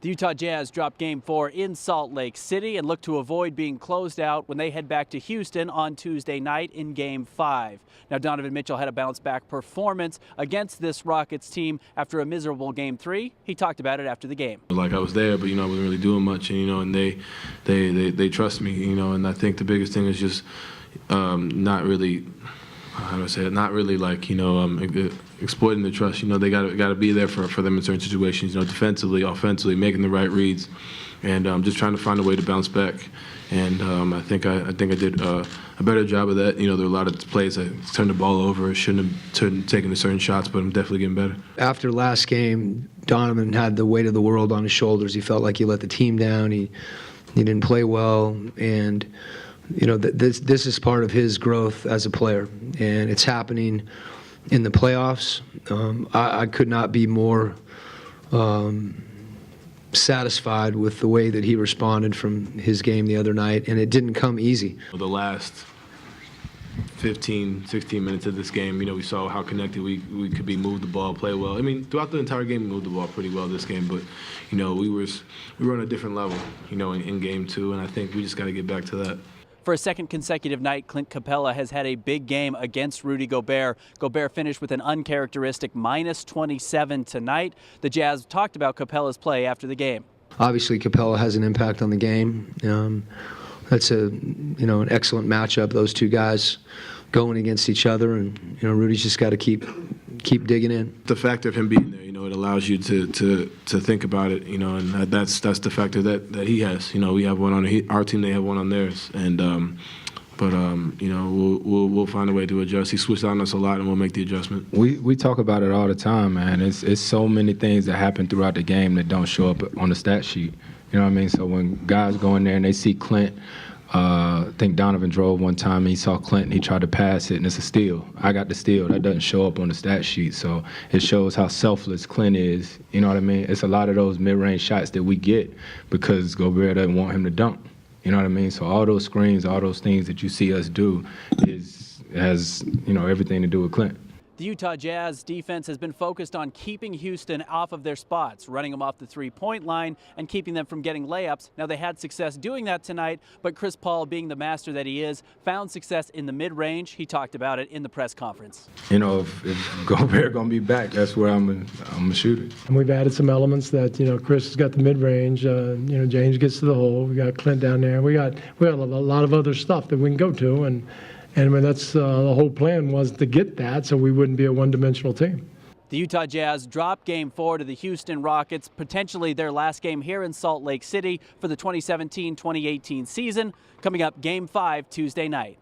The Utah Jazz dropped Game 4 in Salt Lake City and look to avoid being closed out when they head back to Houston on Tuesday night in Game 5. Now, Donovan Mitchell had a bounce-back performance against this Rockets team after a miserable Game 3. He talked about it after the game. Like, I was there, but, I wasn't really doing much, and they trust me, and I think the biggest thing is just not really, how do I say it, not really like, exploiting the trust. They got to be there for them in certain situations, defensively, offensively, making the right reads, and just trying to find a way to bounce back. And I think I did a better job of that. There were a lot of plays I turned the ball over, shouldn't have taken certain shots, but I'm definitely getting better. After last game, Donovan had the weight of the world on his shoulders. He felt like he let the team down. He didn't play well, and this is part of his growth as a player, and it's happening in the playoffs. I could not be more satisfied with the way that he responded from his game the other night, and it didn't come easy. The last 15, 16 minutes of this game, we saw how connected we could be, move the ball, play well. Throughout the entire game, we moved the ball pretty well this game, but, we were on a different level, in Game 2, and I think we just got to get back to that. For a second consecutive night, Clint Capella has had a big game against Rudy Gobert. Gobert finished with an uncharacteristic -27 tonight. The Jazz talked about Capella's play after the game. Obviously, Capella has an impact on the game. That's an excellent matchup. Those two guys going against each other, and Rudy's just got to keep digging in. The factor of him being there, it allows you to think about it, and that's the factor that he has. We have one on our team, they have one on theirs, and we'll find a way to adjust. He switched on us a lot, and we'll make the adjustment. We talk about it all the time, man. It's so many things that happen throughout the game that don't show up on the stat sheet. You know what I mean? So when guys go in there and they see Clint. I think Donovan drove one time and he saw Clint and he tried to pass it, and it's a steal. I got the steal. That doesn't show up on the stat sheet, so it shows how selfless Clint is. You know what I mean? It's a lot of those mid-range shots that we get because Gobert doesn't want him to dunk. You know what I mean? So all those screens, all those things that you see us do has everything to do with Clint. The Utah Jazz defense has been focused on keeping Houston off of their spots, running them off the three-point line and keeping them from getting layups. Now, they had success doing that tonight, but Chris Paul, being the master that he is, found success in the mid-range. He talked about it in the press conference. If Gobert going to be back, that's where I'm a shooter. And we've added some elements that, Chris has got the mid-range, James gets to the hole. We got Clint down there. We got a lot of other stuff that we can go to, and that's the whole plan was to get that so we wouldn't be a one-dimensional team. The Utah Jazz dropped Game 4 to the Houston Rockets, potentially their last game here in Salt Lake City for the 2017-2018 season. Coming up, Game 5 Tuesday night.